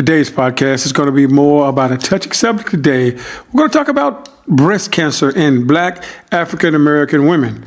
Today's podcast is going to be more about a touchy subject today. We're going to talk about breast cancer in Black African American women.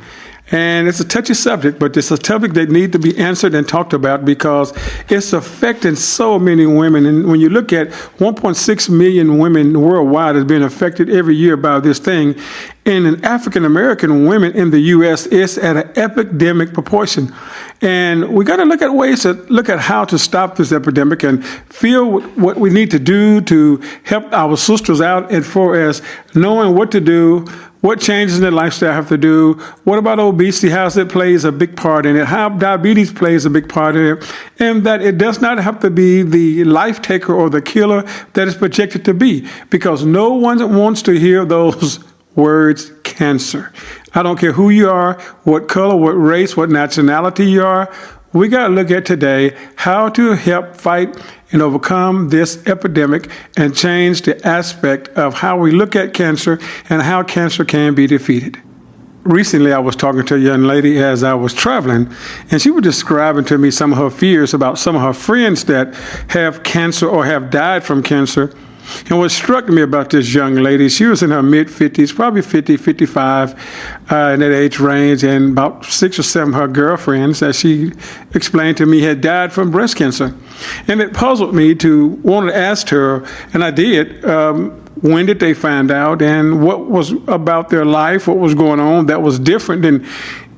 And it's a touchy subject, but it's a topic that needs to be answered and talked about because it's affecting so many women. And when you look at 1.6 million women worldwide has been affected every year by this thing, and in African American women in the U.S., it's at an epidemic proportion. And we got to look at ways to look at how to stop this epidemic and feel what we need to do to help our sisters out as far as knowing what to do, what changes in their lifestyle have to do, what about obesity, how it plays a big part in it, how diabetes plays a big part in it, and that it does not have to be the life taker or the killer that it's projected to be, because no one wants to hear those words, cancer. I don't care who you are, what color, what race, what nationality you are. We got to look at today how to help fight and overcome this epidemic and change the aspect of how we look at cancer and how cancer can be defeated. Recently, I was talking to a young lady as I was traveling, and she was describing to me some of her fears about some of her friends that have cancer or have died from cancer. And what struck me about this young lady, she was in her mid-50s, probably 50, 55, in that age range, and about 6 or 7 of her girlfriends, as she explained to me, had died from breast cancer. And it puzzled me to want to ask her, and I did, when did they find out, and what was about their life, what was going on that was different than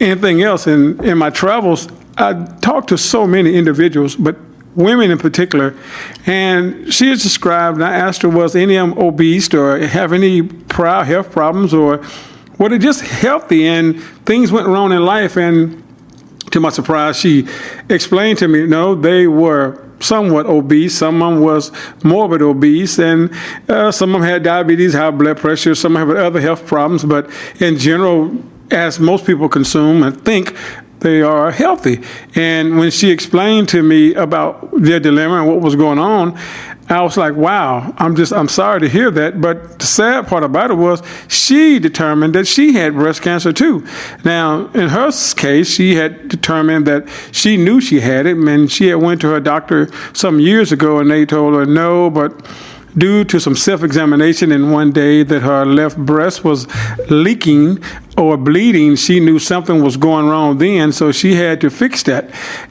anything else. And in my travels, I talked to so many individuals, but women in particular, and she has described, and I asked her, was any of them obese or have any prior health problems, or were they just healthy and things went wrong in life? And to my surprise, she explained to me, no, they were somewhat obese. Some of them was morbid obese, and some of them had diabetes, high blood pressure, some have other health problems, but in general, as most people consume and think, they are healthy. And when she explained to me about their dilemma and what was going on, I was like, wow, I'm sorry to hear that. But the sad part about it was she determined that she had breast cancer too. Now, in her case, she had determined that she knew she had it, and she had went to her doctor some years ago, and they told her no, but due to some self-examination and one day that her left breast was leaking or bleeding, she knew something was going wrong then, so she had to fix that.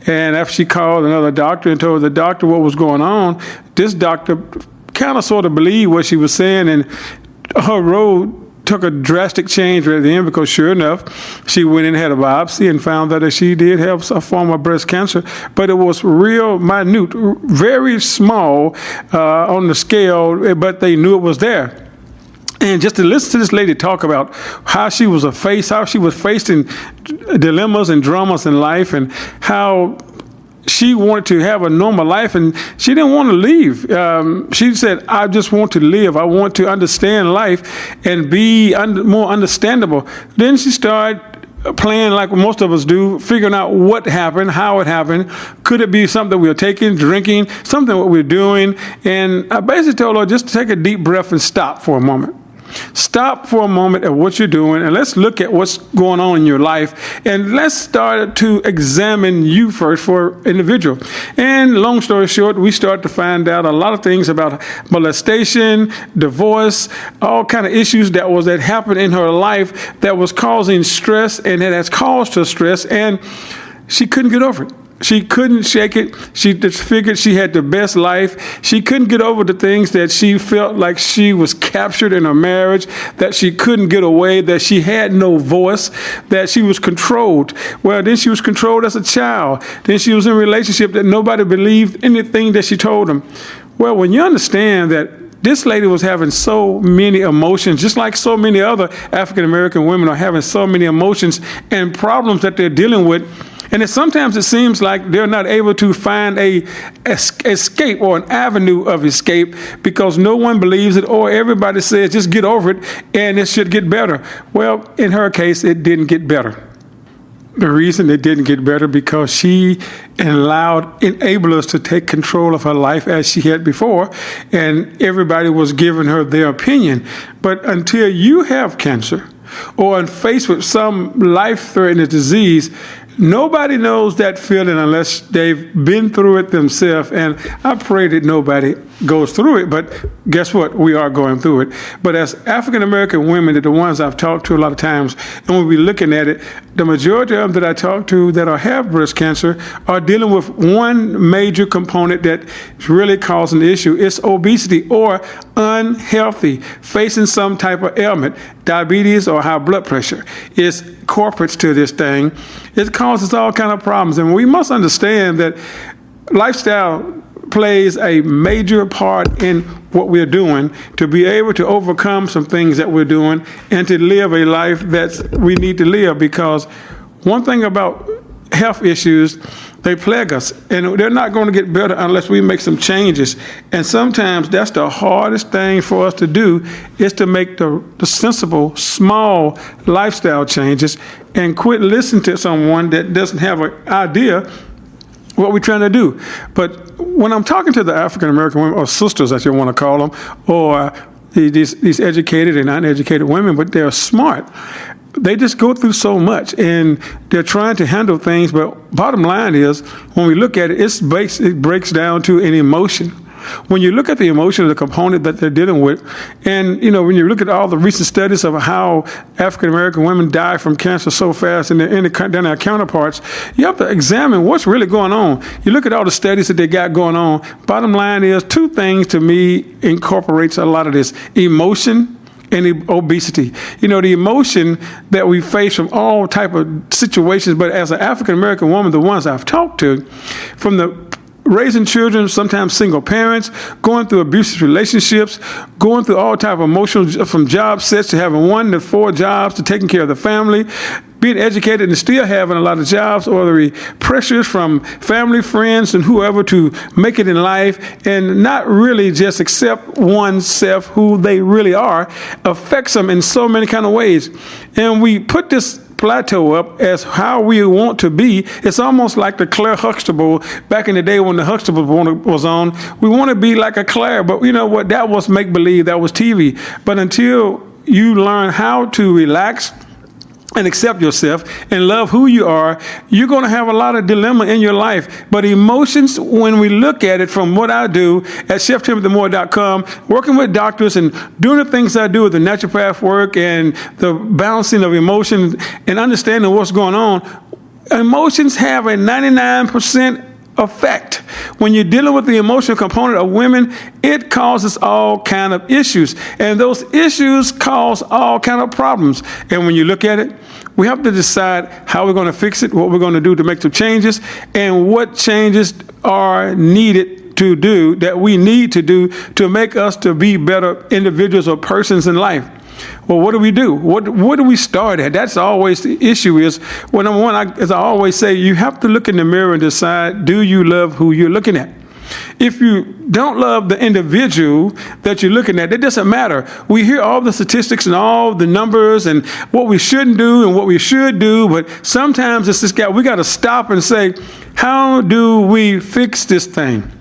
And after she called another doctor and told the doctor what was going on, this doctor kind of sort of believed what she was saying, and her road took a drastic change right then, because sure enough, she went and had a biopsy and found that she did have a form of breast cancer, but it was real minute, very small on the scale, but they knew it was there. And just to listen to this lady talk about how she was facing dilemmas and dramas in life, and how she wanted to have a normal life, and she didn't want to leave. She said, I just want to live. I want to understand life and be more understandable. Then she started playing like most of us do, figuring out what happened, how it happened. Could it be something we were taking, drinking, something what we were doing? And I basically told her just to take a deep breath and stop for a moment. Stop for a moment at what you're doing, and let's look at what's going on in your life, and let's start to examine you first for individual. And long story short, we start to find out a lot of things about molestation, divorce, all kind of issues that happened in her life that was causing stress, and it has caused her stress, and she couldn't get over it. She couldn't shake it. She just figured she had the best life. She couldn't get over the things that she felt like she was captured in her marriage, that she couldn't get away, that she had no voice, that she was controlled. Well, then she was controlled as a child. Then she was in a relationship that nobody believed anything that she told them. Well, when you understand that this lady was having so many emotions, just like so many other African-American women are having so many emotions and problems that they're dealing with, and sometimes it seems like they're not able to find a escape or an avenue of escape because no one believes it, or everybody says just get over it and it should get better. Well, in her case, it didn't get better. The reason it didn't get better because she allowed enablers to take control of her life as she had before, and everybody was giving her their opinion. But until you have cancer or are faced with some life-threatening disease, nobody knows that feeling unless they've been through it themselves. And I pray that nobody goes through it, but guess what? We are going through it. But as African American women, they're the ones I've talked to a lot of times, and when we're looking at it, the majority of them that I talk to that have breast cancer are dealing with one major component that is really causing the issue. It's obesity or unhealthy, facing some type of ailment, diabetes or high blood pressure. It's corporates to this thing. It causes all kind of problems, and we must understand that lifestyle plays a major part in what we're doing to be able to overcome some things that we're doing and to live a life that we need to live. Because one thing about health issues, they plague us, and they're not going to get better unless we make some changes. And sometimes that's the hardest thing for us to do, is to make the sensible, small lifestyle changes and quit listening to someone that doesn't have an idea what we're trying to do. But when I'm talking to the African American women, or sisters as you want to call them, or these educated and uneducated women, but they're smart, they just go through so much and they're trying to handle things. But bottom line is, when we look at it, it breaks down to an emotion. When you look at the emotion of the component that they're dealing with, and when you look at all the recent studies of how African American women die from cancer so fast than their counterparts, you have to examine what's really going on. You look at all the studies that they got going on. Bottom line is, two things to me incorporates a lot of this: emotion and obesity. The emotion that we face from all type of situations, but as an African American woman, the ones I've talked to, from the raising children, sometimes single parents, going through abusive relationships, going through all type of emotional, from job sets to having 1 to 4 jobs to taking care of the family, being educated and still having a lot of jobs, or the pressures from family, friends, and whoever to make it in life and not really just accept oneself who they really are, affects them in so many kind of ways. And we put this plateau up as how we want to be. It's almost like the Claire Huxtable back in the day when the Huxtable was on. We want to be like a Claire, but you know what? That was make-believe. That was TV. But until you learn how to relax and accept yourself and love who you are, you're going to have a lot of dilemma in your life. But emotions, when we look at it from what I do at ChefTimothyMoore.com, working with doctors and doing the things I do with the naturopath work and the balancing of emotions and understanding what's going on, emotions have a 99% effect. When you're dealing with the emotional component of women, it causes all kind of issues, and those issues cause all kind of problems. And when you look at it, we have to decide how we're going to fix it, what we're going to do to make some changes, and what changes are needed to do, that we need to do to make us to be better individuals or persons in life. Well, what do we do? What do we start at? That's always the issue. Is, well, number one, as I always say, you have to look in the mirror and decide, do you love who you're looking at? If you don't love the individual that you're looking at, it doesn't matter. We hear all the statistics and all the numbers and what we shouldn't do and what we should do, but sometimes it's this guy. We got to stop and say, how do we fix this thing?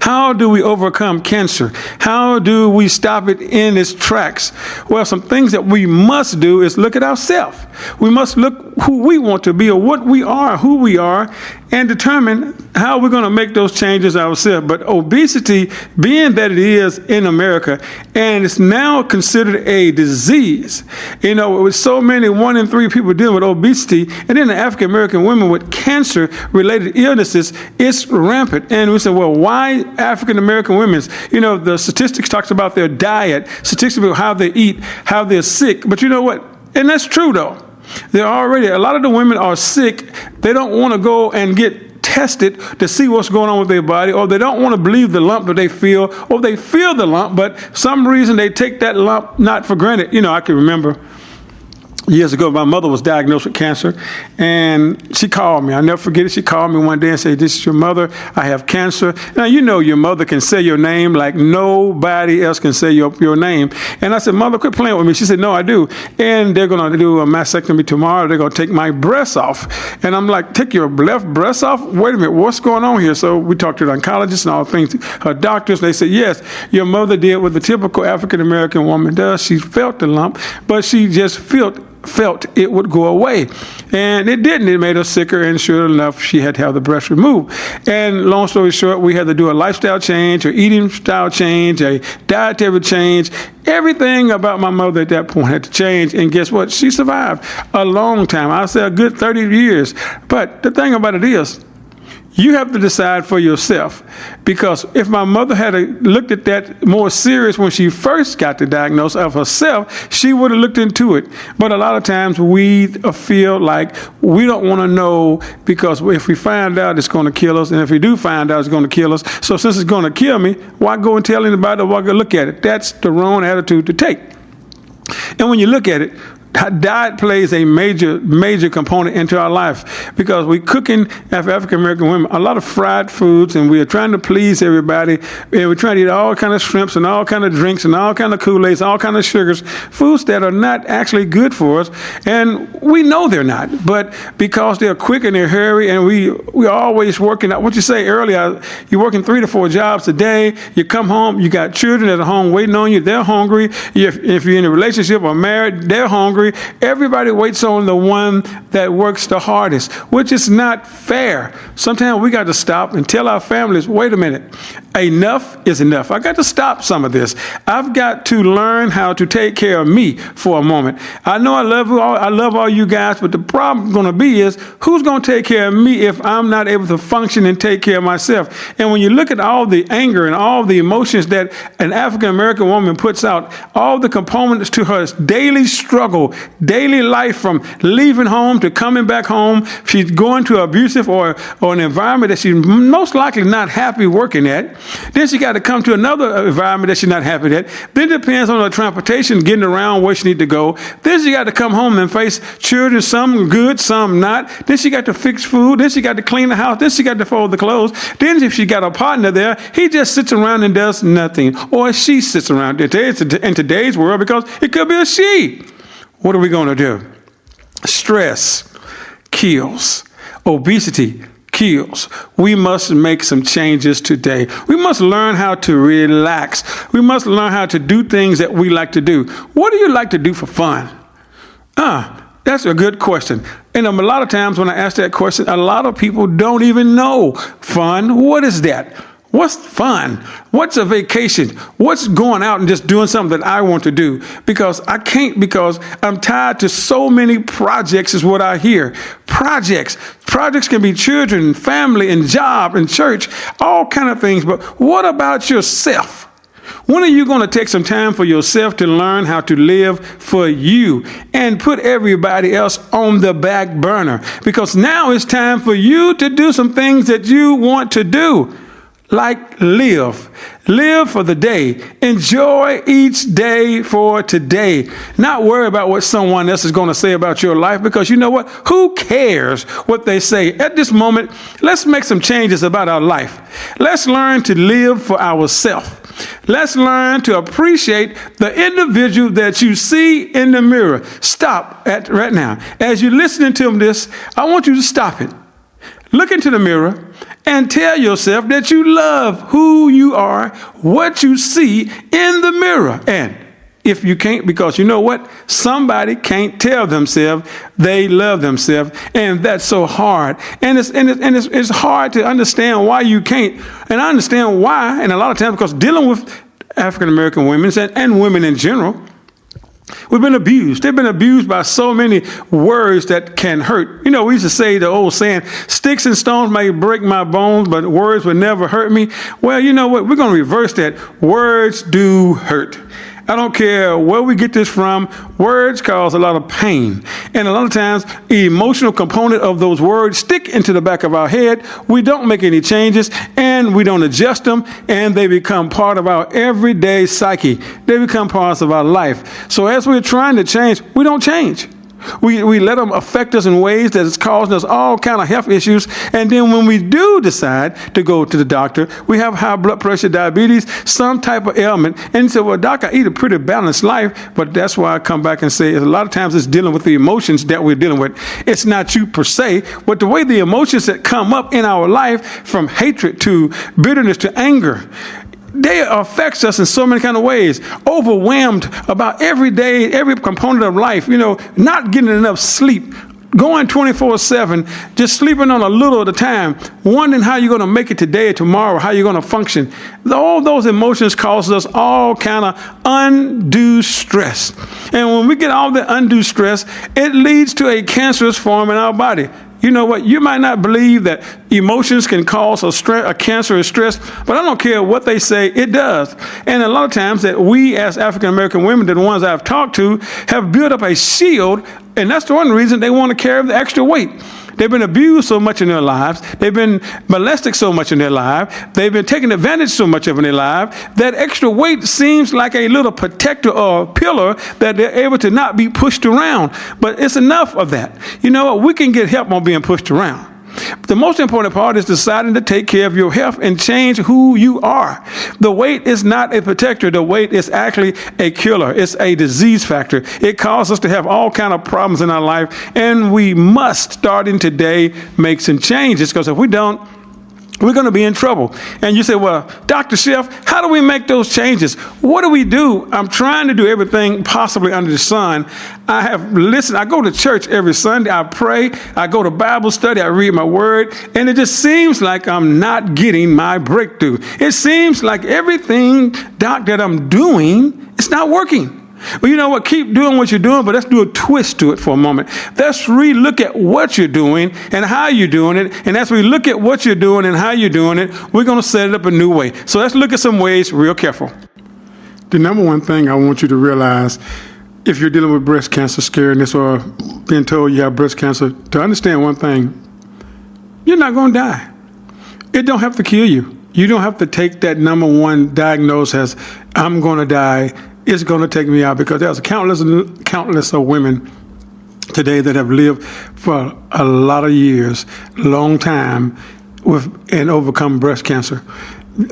How do we overcome cancer? How do we stop it in its tracks? Well, some things that we must do is look at ourselves. We must look who we want to be, or what we are, who we are, and determine how we're going to make those changes ourselves. But obesity, being that it is in America, and it's now considered a disease, with so many 1 in 3 people dealing with obesity, and then the African American women with cancer-related illnesses, it's rampant. And we say, well, why African American women? The statistics talks about their diet, statistics about how they eat, how they're sick. But you know what? And that's true, though. A lot of the women are sick. They don't want to go and get tested to see what's going on with their body, or they don't want to believe the lump that they feel, or they feel the lump, but some reason they take that lump not for granted. I can remember years ago, my mother was diagnosed with cancer, and she called me. I'll never forget it. She called me one day and said, "This is your mother. I have cancer." Now, your mother can say your name like nobody else can say your name. And I said, "Mother, quit playing with me." She said, "No, I do. And they're going to do a mastectomy tomorrow. They're going to take my breasts off." And I'm like, "Take your left breast off? Wait a minute. What's going on here?" So we talked to the oncologist and all things, her doctors. They said, "Yes, your mother did what the typical African-American woman does. She felt the lump, but she just felt felt it would go away. And it didn't. It made her sicker, and sure enough, she had to have the breast removed. And long story short, we had to do a lifestyle change, or eating style change, a dietary change. Everything about my mother at that point had to change. And guess what? She survived a long time. I say a good 30 years. But the thing about it is, you have to decide for yourself, because if my mother had looked at that more serious when she first got the diagnosis of herself, she would have looked into it. But a lot of times we feel like we don't want to know, because if we find out, it's going to kill us. And if we do find out, it's going to kill us. So since it's going to kill me, why go and tell anybody, or why go look at it? That's the wrong attitude to take. And when you look at it, diet plays a major component into our life, because we're cooking for African-American women a lot of fried foods, and we're trying to please everybody, and we're trying to eat all kind of shrimps and all kind of drinks and all kind of Kool-Aids, all kind of sugars, foods that are not actually good for us, and we know they're not, but because they're quick and they're hurry, and we're always working out. What you say earlier, you're working 3 to 4 jobs a day, you come home, you got children at home waiting on you, they're hungry. If you're in a relationship or married, they're hungry. Everybody waits on the one that works the hardest, which is not fair. Sometimes we got to stop and tell our families, wait a minute, enough is enough. I got to stop some of this. I've got to learn how to take care of me for a moment. I know I love all you guys, but the problem going to be is, who's going to take care of me if I'm not able to function and take care of myself? And when you look at all the anger and all the emotions that an African-American woman puts out, all the components to her daily struggle, daily life, from leaving home to coming back home, she's going to abusive or an environment that she's most likely not happy working at. Then she got to come to another environment that she's not happy at. Then it depends on her transportation, getting around where she need to go. Then she got to come home and face children, some good, some not. Then she got to fix food. Then she got to clean the house. Then she got to fold the clothes. Then if she got a partner there, he just sits around and does nothing. Or she sits around in today's world, because it could be a she. What are we going to do? Stress kills. Obesity kills. We must make some changes today. We must learn how to relax. We must learn how to do things that we like to do. What do you like to do for fun? That's a good question. And a lot of times when I ask that question, a lot of people don't even know fun. What is that? What's fun? What's a vacation? What's going out and just doing something that I want to do? Because I can't, because I'm tied to so many projects, is what I hear. Projects can be children, family, and job, and church, all kind of things. But what about yourself? When are you going to take some time for yourself to learn how to live for you and put everybody else on the back burner? Because now it's time for you to do some things that you want to do. Like live for the day. Enjoy each day for today. Not worry about what someone else is going to say about your life, because you know what? Who cares what they say? At this moment, let's make some changes about our life. Let's learn to live for ourselves. Let's learn to appreciate the individual that you see in the mirror. Stop right now. As you're listening to this, I want you to stop it. Look into the mirror and tell yourself that you love who you are, what you see in the mirror. And if you can't, because you know what? Somebody can't tell themselves they love themselves, and that's so hard. And it's hard to understand why you can't. And I understand why, and a lot of times because dealing with African-American women and women in general, we've been abused. They've been abused by so many words that can hurt. You know, we used to say the old saying, sticks and stones may break my bones, but words will never hurt me. Well, you know what? We're going to reverse that. Words do hurt. I don't care where we get this from. Words cause a lot of pain. And a lot of times, the emotional component of those words stick into the back of our head. We don't make any changes, and we don't adjust them, and they become part of our everyday psyche. They become parts of our life. So as we're trying to change, we don't change. We let them affect us in ways that is causing us all kind of health issues. And then when we do decide to go to the doctor, we have high blood pressure, diabetes, some type of ailment. And so, well, doc, I eat a pretty balanced life. But that's why I come back and say a lot of times it's dealing with the emotions that we're dealing with. It's not you per se, but the way the emotions that come up in our life, from hatred to bitterness to anger, they affects us in so many kind of ways. Overwhelmed about every day, every component of life, not getting enough sleep, going 24/7, just sleeping on a little at a time, wondering how you're going to make it today or tomorrow, how you're going to function. All those emotions cause us all kind of undue stress. And when we get all the undue stress, it leads to a cancerous form in our body. You know what? You might not believe that emotions can cause a cancerous stress, but I don't care what they say, it does. And a lot of times that we as African American women, the ones I've talked to, have built up a shield, and that's the one reason they want to carry the extra weight. They've been abused so much in their lives. They've been molested so much in their life. They've been taken advantage so much of in their life. That extra weight seems like a little protector or pillar that they're able to not be pushed around. But it's enough of that. You know what? We can get help on being pushed around. But the most important part is deciding to take care of your health and change who you are. The weight is not a protector. The weight is actually a killer. It's a disease factor. It causes us to have all kind of problems in our life, and we must, starting today, make some changes, because if we don't, we're going to be in trouble. And you say, well, Dr. Chef, how do we make those changes? What do we do? I'm trying to do everything possibly under the sun. I go to church every Sunday. I pray. I go to Bible study. I read my word. And it just seems like I'm not getting my breakthrough. It seems like everything, Doc, that I'm doing, it's not working. Well, you know what? Keep doing what you're doing, but let's do a twist to it for a moment. Let's relook at what you're doing and how you're doing it. And as we look at what you're doing and how you're doing it, we're going to set it up a new way. So let's look at some ways real careful. The number one thing I want you to realize, if you're dealing with breast cancer scaredness or being told you have breast cancer, to understand one thing, you're not going to die. It don't have to kill you. You don't have to take that number one diagnosis as, I'm going to die. It's going to take me out, because there's countless of women today that have lived for a lot of years, long time, and overcome breast cancer.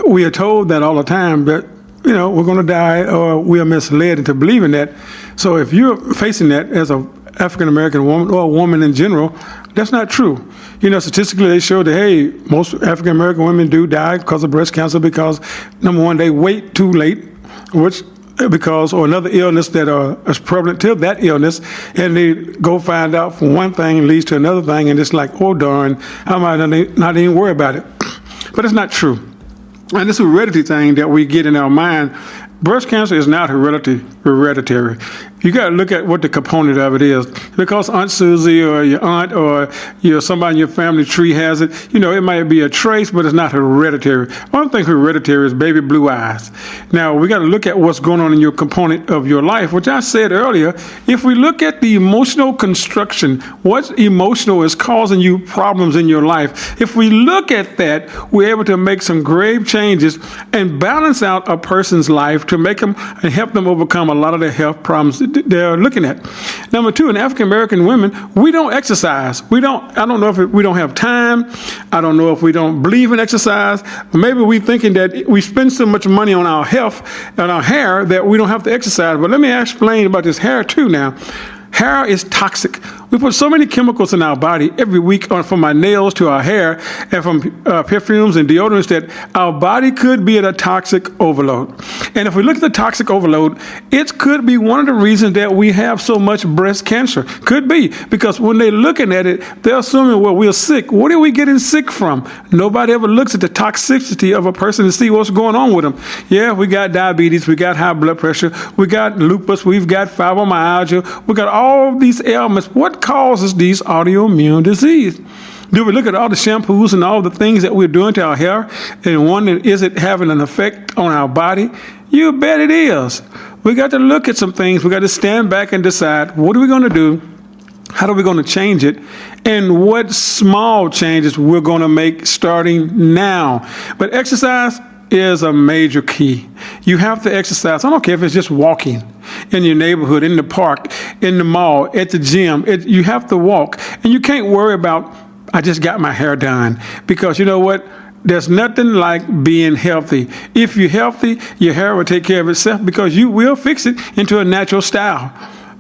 We are told that all the time, that we're going to die, or we are misled into believing that. So if you're facing that as a African American woman or a woman in general, that's not true. Statistically, they show that, hey, most African American women do die because of breast cancer because, number one, they wait too late, or another illness that is prevalent to that illness, and they go find out from one thing leads to another thing, and it's like, oh darn, I might not even worry about it. But it's not true. And this heredity thing that we get in our mind, breast cancer is not hereditary. You got to look at what the component of it is. Because Aunt Susie or your aunt or somebody in your family tree has it, it might be a trace, but it's not hereditary. One thing hereditary is baby blue eyes. Now, we got to look at what's going on in your component of your life, which I said earlier. If we look at the emotional construction, what's emotional is causing you problems in your life. If we look at that, we're able to make some grave changes and balance out a person's life to make them and help them overcome a lot of the health problems they're looking at. Number two, in African American women, we don't exercise. I don't know if we don't have time. I don't know if we don't believe in exercise. Maybe we're thinking that we spend so much money on our health and our hair that we don't have to exercise. But let me explain about this hair too now. Hair is toxic. We put so many chemicals in our body every week, from our nails to our hair, and from perfumes and deodorants, that our body could be at a toxic overload. And if we look at the toxic overload, it could be one of the reasons that we have so much breast cancer. Could be, because when they're looking at it, they're assuming, well, we're sick. What are we getting sick from? Nobody ever looks at the toxicity of a person to see what's going on with them. Yeah, we got diabetes, we got high blood pressure, we got lupus, we've got fibromyalgia, we got all these ailments. What causes these autoimmune disease? Do we look at all the shampoos and all the things that we're doing to our hair and wonder, is it having an effect on our body? You bet it is. We got to look at some things. We got to stand back and decide, what are we going to do? How are we going to change it? And what small changes we're going to make starting now. But exercise is a major key. You have to exercise. I don't care if it's just walking in your neighborhood, in the park, in the mall, at the gym. You have to walk. And you can't worry about, I just got my hair done. Because you know what? There's nothing like being healthy. If you're healthy, your hair will take care of itself, because you will fix it into a natural style.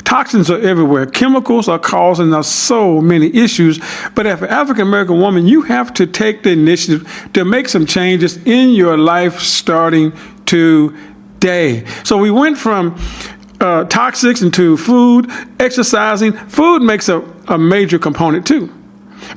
Toxins are everywhere. Chemicals are causing us so many issues. But as an African-American woman, you have to take the initiative to make some changes in your life starting today. So we went from toxics into food, exercising. Food makes a major component too,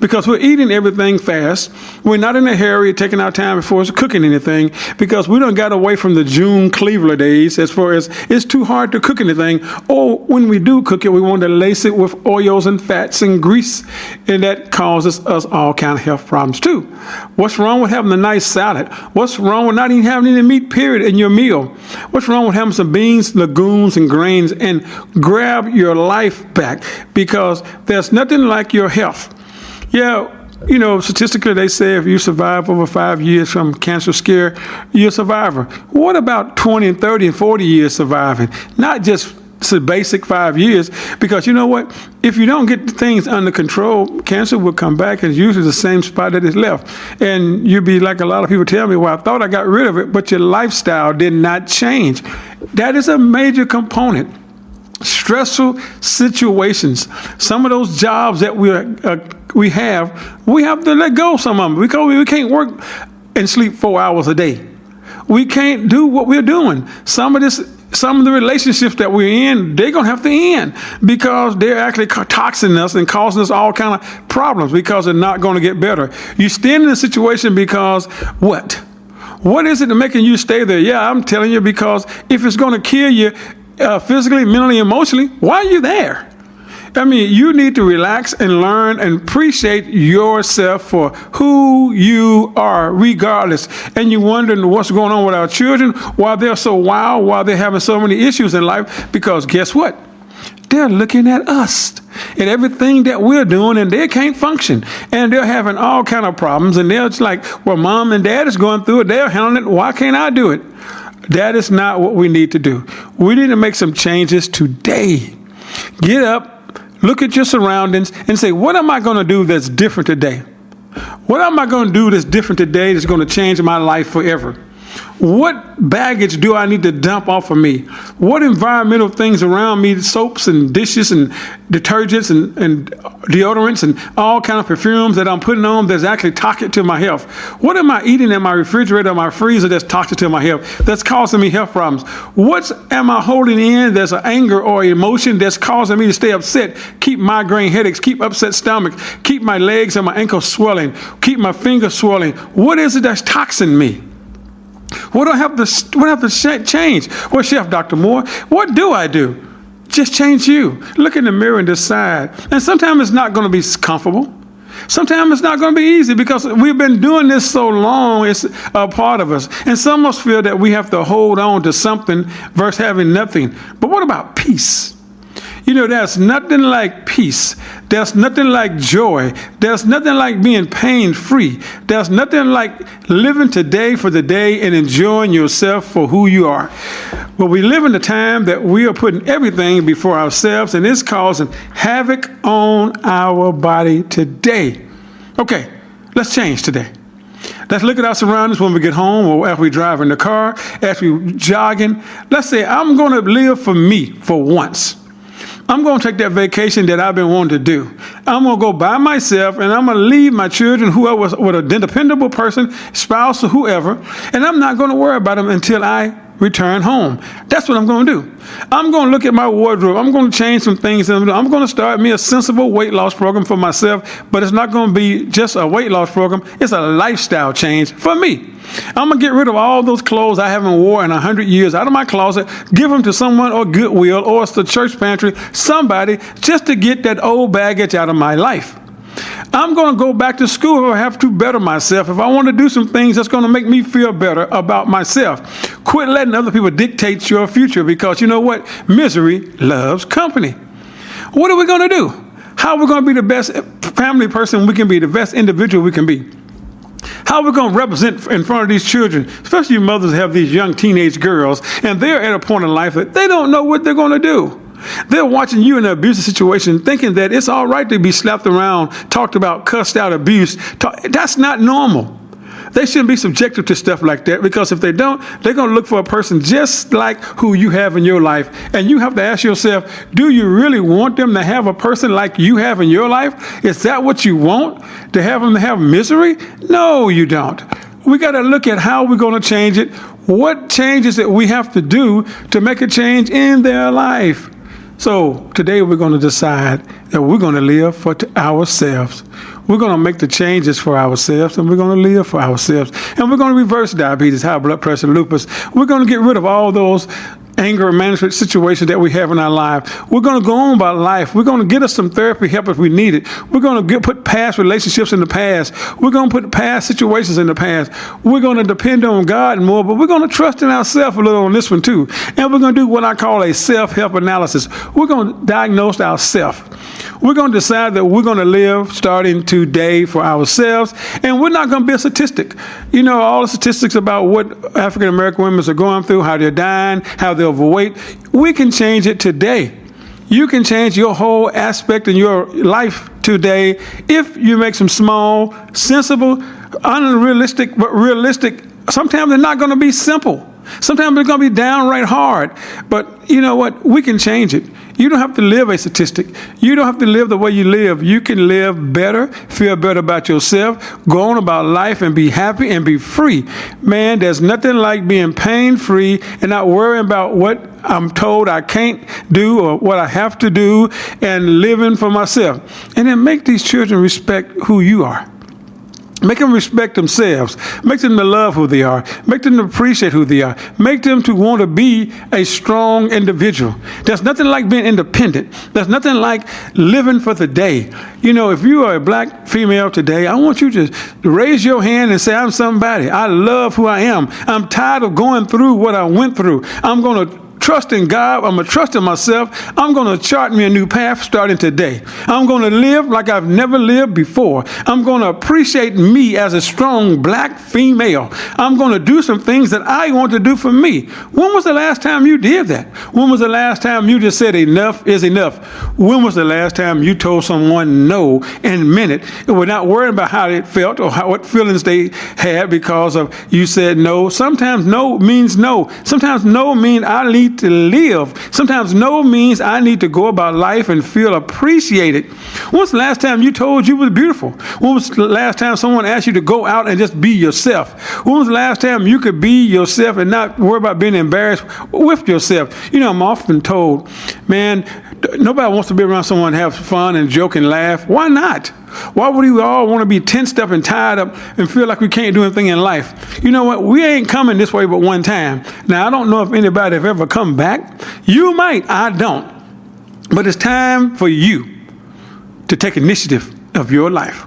because we're eating everything fast. We're not in a hurry, taking our time before cooking anything, because we done got away from the June Cleaver days as far as it's too hard to cook anything. Or when we do cook it, we want to lace it with oils and fats and grease, and that causes us all kind of health problems too. What's wrong with having a nice salad? What's wrong with not even having any meat, period, in your meal? What's wrong with having some beans, legumes, and grains, and grab your life back? Because there's nothing like your health. Yeah, you know, statistically they say if you survive over 5 years from cancer scare, you're a survivor. What about 20 and 30 and 40 years surviving? Not just the basic 5 years, because you know what? If you don't get things under control, cancer will come back and it's usually the same spot that it's left. And you'll be like a lot of people tell me, well, I thought I got rid of it, but your lifestyle did not change. That is a major component. Stressful situations. Some of those jobs that we have to let go of some of them, because we can't work and sleep 4 hours a day. We can't do what we're doing. Some of the relationships that we're in, they're going to have to end because they're actually toxing us and causing us all kind of problems, because they're not going to get better. You stand in a situation because what? What is it that making you stay there? Yeah, I'm telling you, because if it's going to kill you, physically, mentally, emotionally, why are you there? I mean, you need to relax and learn and appreciate yourself for who you are, regardless. And you're wondering what's going on with our children, why they're so wild, why they're having so many issues in life, because guess what? They're looking at us and everything that we're doing, and they can't function. And they're having all kind of problems, and they're just like, well, mom and dad is going through it. They're handling it. Why can't I do it? That is not what we need to do. We need to make some changes today. Get up, look at your surroundings, and say, what am I going to do that's different today? What am I going to do that's different today that's going to change my life forever? What baggage do I need to dump off of me? What environmental things around me, soaps and dishes and detergents and deodorants and all kind of perfumes that I'm putting on that's actually toxic to my health? What am I eating in my refrigerator or my freezer that's toxic to my health, that's causing me health problems? What am I holding in that's an anger or emotion that's causing me to stay upset, keep migraine headaches, keep upset stomach, keep my legs and my ankles swelling, keep my fingers swelling? What is it that's toxing me? What do I have to change? Well, Chef Dr. Moore, what do I do? Just change you. Look in the mirror and decide. And sometimes it's not going to be comfortable. Sometimes it's not going to be easy, because we've been doing this so long, it's a part of us. And some of us feel that we have to hold on to something versus having nothing. But what about peace? You know, there's nothing like peace. There's nothing like joy. There's nothing like being pain-free. There's nothing like living today for the day and enjoying yourself for who you are. But we live in a time that we are putting everything before ourselves, and it's causing havoc on our body today. Okay, let's change today. Let's look at our surroundings when we get home, or as we drive in the car, as we jogging. Let's say, I'm going to live for me for once. I'm going to take that vacation that I've been wanting to do. I'm going to go by myself, and I'm going to leave my children, whoever, with a dependable person, spouse or whoever, and I'm not going to worry about them until I return home. That's what I'm going to do. I'm going to look at my wardrobe. I'm going to change some things. I'm going to start me a sensible weight loss program for myself, but it's not going to be just a weight loss program. It's a lifestyle change for me. I'm going to get rid of all those clothes I haven't worn in 100 years out of my closet, give them to someone, or Goodwill, or it's the church pantry, somebody, just to get that old baggage out of my life. I'm going to go back to school if I have to better myself. If I want to do some things that's going to make me feel better about myself. Quit letting other people dictate your future, because you know what? Misery loves company. What are we going to do? How are we going to be the best family person we can be, the best individual we can be? How are we going to represent in front of these children, especially mothers have these young teenage girls, and they're at a point in life that they don't know what they're going to do. They're watching you in an abusive situation, thinking that it's all right to be slapped around, talked about, cussed out, abused. That's not normal. They shouldn't be subjected to stuff like that, because if they don't, they're going to look for a person just like who you have in your life. And you have to ask yourself, do you really want them to have a person like you have in your life? Is that what you want? To have them to have misery? No, you don't. We got to look at how we're going to change it. What changes that we have to do to make a change in their life? So today we're going to decide that we're going to live for ourselves. We're going to make the changes for ourselves, and we're going to live for ourselves. And we're going to reverse diabetes, high blood pressure, lupus. We're going to get rid of all those anger management situations that we have in our life. We're going to go on by life. We're going to get us some therapy help if we need it. We're going to put past relationships in the past. We're going to put past situations in the past. We're going to depend on God more, but we're going to trust in ourselves a little on this one too. And we're going to do what I call a self-help analysis. We're going to diagnose ourselves. We're going to decide that we're going to live starting today for ourselves, and we're not going to be a statistic. You know, all the statistics about what African American women are going through, how they're dying, how they're overweight, we can change it today. You can change your whole aspect in your life today if you make some small, sensible, unrealistic, but realistic. Sometimes they're not going to be simple. Sometimes they're going to be downright hard. But you know what? We can change it. You don't have to live a statistic. You don't have to live the way you live. You can live better, feel better about yourself, go on about life and be happy and be free. Man, there's nothing like being pain-free and not worrying about what I'm told I can't do or what I have to do, and living for myself. And then make these children respect who you are. Make them respect themselves. Make them to love who they are. Make them to appreciate who they are. Make them to want to be a strong individual. There's nothing like being independent. There's nothing like living for the day. You know, if you are a black female today, I want you to raise your hand and say, I'm somebody. I love who I am. I'm tired of going through what I went through. I'm going to trust in God. I'm going to trust in myself. I'm going to chart me a new path starting today. I'm going to live like I've never lived before. I'm going to appreciate me as a strong black female. I'm going to do some things that I want to do for me. When was the last time you did that? When was the last time you just said enough is enough? When was the last time you told someone no and meant it and were not worried about how it felt or what feelings they had because of you said no? Sometimes no means no. Sometimes no means I need to live. Sometimes no means I need to go about life and feel appreciated. When was the last time you told you was beautiful? When was the last time someone asked you to go out and just be yourself? When was the last time you could be yourself and not worry about being embarrassed with yourself? You know, I'm often told, man, nobody wants to be around someone and have fun and joke and laugh. Why not? Why would we all want to be tensed up and tied up and feel like we can't do anything in life? You know what? We ain't coming this way but one time. Now, I don't know if anybody have ever come back. You might. I don't. But it's time for you to take initiative of your life.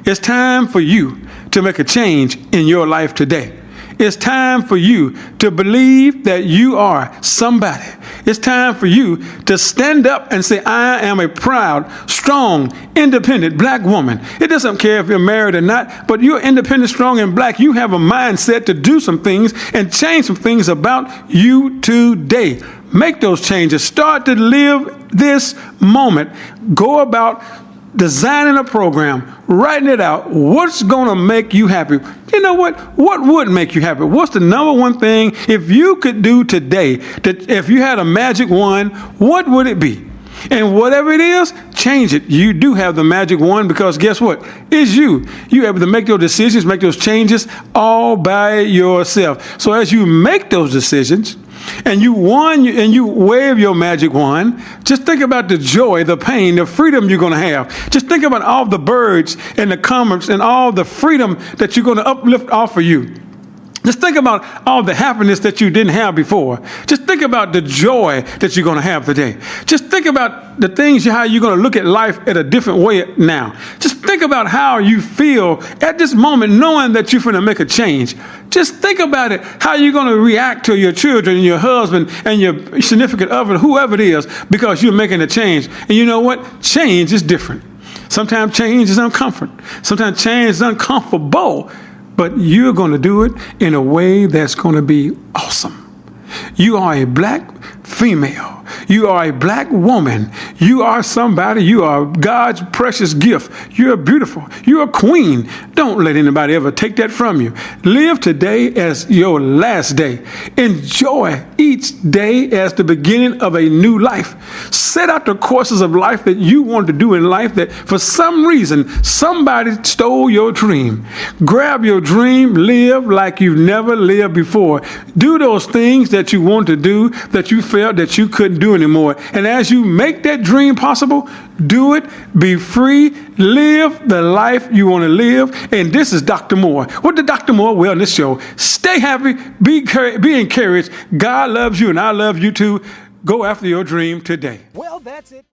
It's time for you to make a change in your life today. It's time for you to believe that you are somebody. It's time for you to stand up and say, I am a proud, strong, independent black woman. It doesn't care if you're married or not, but you're independent, strong, and black. You have a mindset to do some things and change some things about you today. Make those changes. Start to live this moment. Go about designing a program, writing it out. What's going to make you happy? You know what? What would make you happy? What's the number one thing if you could do today, that if you had a magic wand, what would it be? And whatever it is, change it. You do have the magic wand because guess what? It's you. You're able to make those decisions, make those changes all by yourself. So as you make those decisions, and you wave your magic wand, just think about the joy, the pain, the freedom you're going to have. Just think about all the birds and the commerce and all the freedom that you're going to uplift off of you. Just think about all the happiness that you didn't have before. Just think about the joy that you're going to have today. Just think about the things, how you're going to look at life at a different way now. Just think about how you feel at this moment, knowing that you're going to make a change. Just think about it, how you're going to react to your children and your husband and your significant other, whoever it is, because you're making a change. And you know what? Change is different. Sometimes change is uncomfortable. Sometimes change is uncomfortable. But you're going to do it in a way that's going to be awesome. You are a black female. You are a black woman. You are somebody. You are God's precious gift. You're beautiful. You're a queen. Don't let anybody ever take that from you. Live today as your last day. Enjoy each day as the beginning of a new life. Set out the courses of life that you want to do in life that for some reason somebody stole your dream. Grab your dream. Live like you've never lived before. Do those things that you want to do that you felt that you couldn't do anymore. And as you make that dream possible, do it, be free, live the life you want to live. And this is Dr. Moore with the Dr. Moore Wellness Show. Stay happy, be encouraged. God loves you and I love you too. Go after your dream today. Well, that's it.